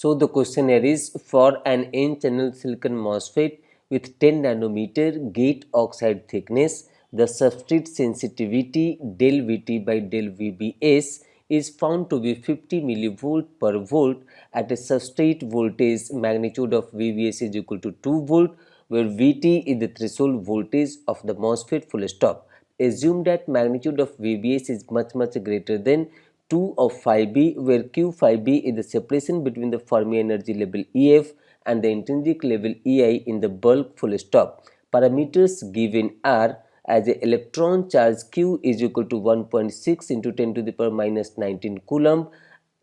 So the question here is, for an N-channel silicon MOSFET with 10 nanometer gate oxide thickness, the substrate sensitivity del Vt by del Vbs is found to be 50 millivolt per volt at a substrate voltage magnitude of Vbs is equal to 2 volt, where Vt is the threshold voltage of the MOSFET full stop. Assume that magnitude of Vbs is much greater than 2 of phi b, where q phi b is the separation between the Fermi energy level EF and the intrinsic level EI in the bulk full stop. Parameters given are as a electron charge q is equal to 1.6 into 10 to the power minus 19 coulomb,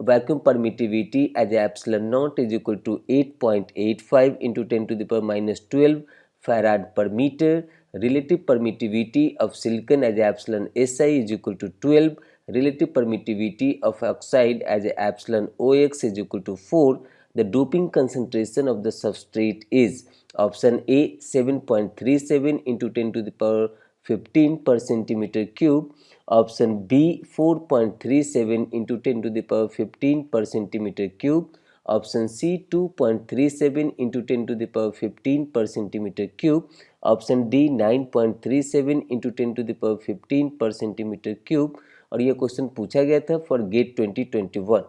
vacuum permittivity as a epsilon naught is equal to 8.85 into 10 to the power minus 12 farad per meter. Relative permittivity of silicon as a epsilon Si is equal to 12. Relative permittivity of oxide as a epsilon OX is equal to 4. The doping concentration of the substrate is option A 7.37 into 10 to the power 15 per centimeter cube, option B 4.37 into 10 to the power 15 per centimeter cube, option C 2.37 into 10 to the power 15 per centimeter cube, option D 9.37 into 10 to the power 15 per centimeter cube। और ये question पूछा गया था for gate 2021।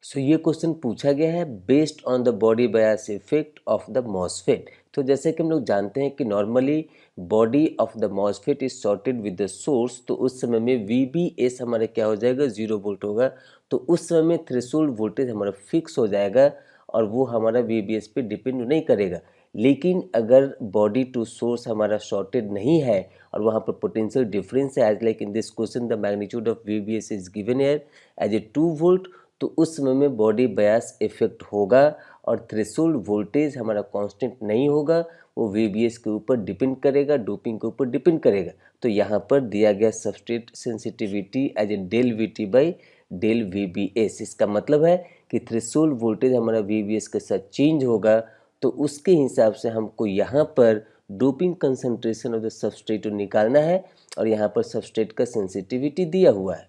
सो ये question पूछा गया है based on the body bias effect of the MOSFET. तो जैसे कि हम लोग जानते हैं कि normally body of the MOSFET is shorted with the source, तो उस समय में VBS हमारा क्या हो जाएगा 0 वोल्ट होगा। तो उस समय में थ्रेशोल्ड वोल्टेज हमारा फिक्स हो जाएगा और वो हमारा VBS पे डिपेंड नहीं करेगा। लेकिन अगर बॉडी टू सोर्स हमारा शॉर्टेड नहीं है और वहाँ पर पोटेंशियल डिफरेंस है, as like in this question the magnitude of VBS is given here as a 2 volt, तो उस समय में बॉडी बायस इफेक्ट होगा और थ्रेशोल्ड वोल्टेज हमारा कांस्टेंट नहीं होगा, वो VBS के ऊपर डिपेंड करेगा, डोपिंग के ऊपर डिपेंड करेगा। तो यहाँ पर दिया गया substrate sensitivity as a del VT by del VBS। इसका मतलब है कि थ्रेशोल्ड वोल्टेज हमारा VBS के साथ चेंज होगा, तो उसके हिसाब से हमको यहाँ पर doping concentration of the substrate निकालना है और यहाँ पर सबस्ट्रेट का सेंसिटिविटी दिया हुआ है।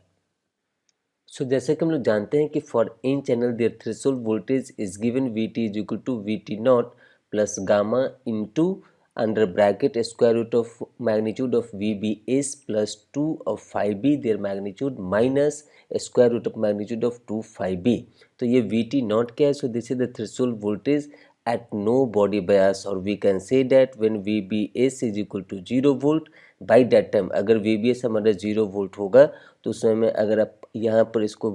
सो जैसे कि हम लोग जानते हैं कि for n channel their threshold voltage is given VT is equal to VT naught plus gamma into under bracket square root of magnitude of VBS plus 2 of phi b their magnitude minus square root of magnitude of 2 phi b। तो ये VT नॉट क्या है? So this is the threshold voltage at no body bias, or we can say that when VBS is equal to 0 volt, by that time अगर VBS हमारा 0 volt होगा तो उस समय में अगर आप यहाँ पर इसको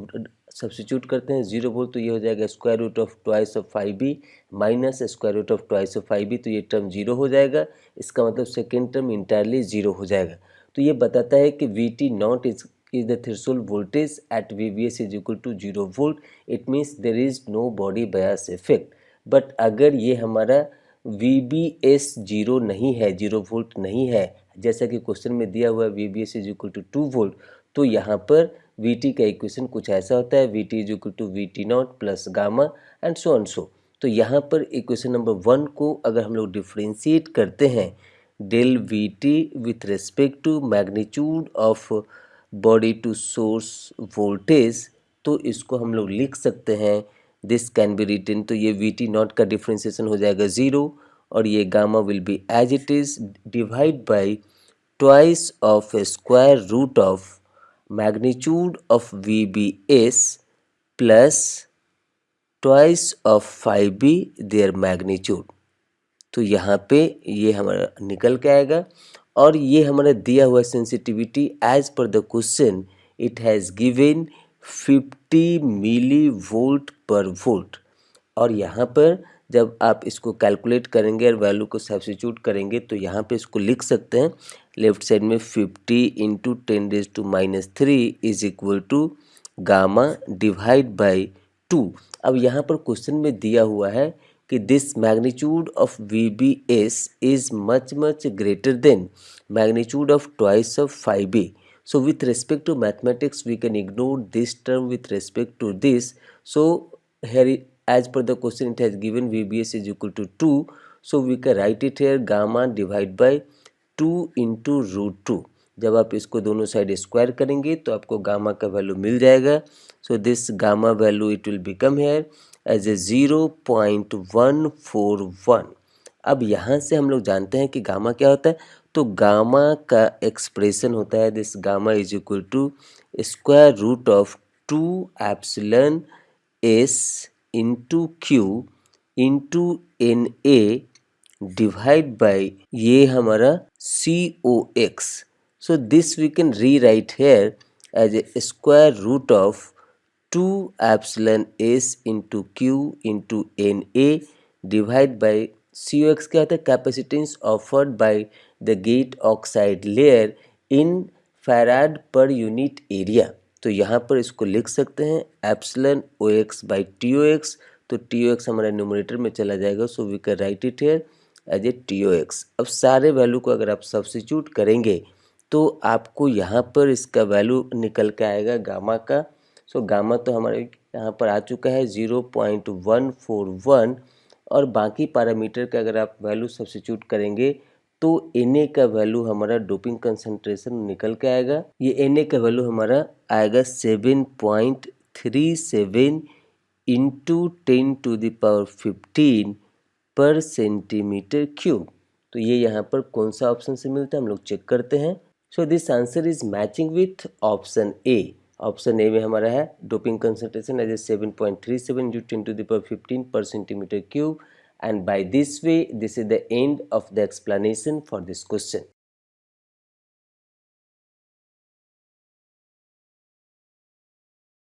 सब्स्टिट्यूट करते हैं 0 वोल्ट, तो ये हो जाएगा square root of twice of phi b minus square root of twice of phi b, तो ये टर्म 0 हो जाएगा। इसका मतलब सेकेंड टर्म इंटायरली 0 हो जाएगा। तो ये बताता है कि VT not is the threshold voltage at VBS is equal to 0 volt. It means there is no body bias effect. But अगर ये हमारा VBS 0 नहीं है, 0 वोल्ट नहीं है, जैसा कि क्वेश्चन में दिया हुआ है VBS is equal to 2 volt, तो यहाँ पर VT का इक्वेशन कुछ ऐसा होता है VT is equal to VT naught plus gamma and so and so. तो यहाँ पर इक्वेशन नंबर 1 को अगर हम लोग डिफ्रेंशिएट करते हैं del VT with respect to magnitude of body to source voltage, तो इसको हम लोग लिख सकते हैं दिस कैन बी रिटन, तो ये VT नॉट का डिफ्रेंसिएशन हो जाएगा 0 और ये gamma will be as it is divide by twice of square root of magnitude of VBS plus twice of phi b their magnitude. तो यहाँ पे ये हमारा निकल के आएगा और ये हमारा दिया हुआ sensitivity as per the question it has given 50 milli volt per volt. और यहाँ पर जब आप इसको कैलकुलेट करेंगे और वैल्यू को सब्स्टिट्यूट करेंगे तो यहाँ पे इसको लिख सकते हैं लेफ्ट साइड में 50 into 10⁻³ is equal to gamma divide by 2। अब यहाँ पर क्वेश्चन में दिया हुआ है कि this magnitude of VBS is much greater than magnitude of twice of phi b। So with respect to mathematics, we can ignore this term with respect to this. So here, as per the question, it has given VBS is equal to 2. So we can write it here gamma divided by 2 into root 2. जब आप इसको दोनों side square करेंगे तो आपको gamma का value मिल जाएगा। So this gamma value it will become here as a 0.141। अब यहाँ से हम लोग जानते हैं कि गामा क्या होता है। तो गामा का एक्सप्रेशन होता है this gamma is equal to square root of 2 epsilon S into Q into N A divide by ये हमारा C O X. So this we can rewrite here as a square root of 2 epsilon S into Q into N A divide by C O X क्या होता है, capacitance offered by the gate oxide layer in farad per unit area. तो यहाँ पर इसको लिख सकते हैं epsilon O X by T O X. तो टी ओ एक्स हमारा न्यूमरेटर में चला जाएगा, so we can write it here as a T O X. अब सारे वैल्यू को अगर आप सब्स्टिट्यूट करेंगे तो आपको यहाँ पर इसका वैल्यू निकल के आएगा गामा का। सो गामा तो हमारे यहाँ पर आ चुका है 0.141, और बाकी पैरामीटर का अगर आप वैल्यू सब्स्टिट्यूट करेंगे तो Na का वैल्यू हमारा डोपिंग कंसंट्रेशन निकल के आएगा। ये Na का वैल्यू हमारा आएगा 7.37 इंटू 10⁻15 पर सेंटीमीटर क्यूब। तो ये यहाँ पर कौन सा ऑप्शन से मिलता है हम लोग चेक करते हैं। So this answer is matching with option A. Option A में हमारा है doping concentration as a 7.37 into 10⁻15 per centimetre cube. And by this way, this is the end of the explanation for this question.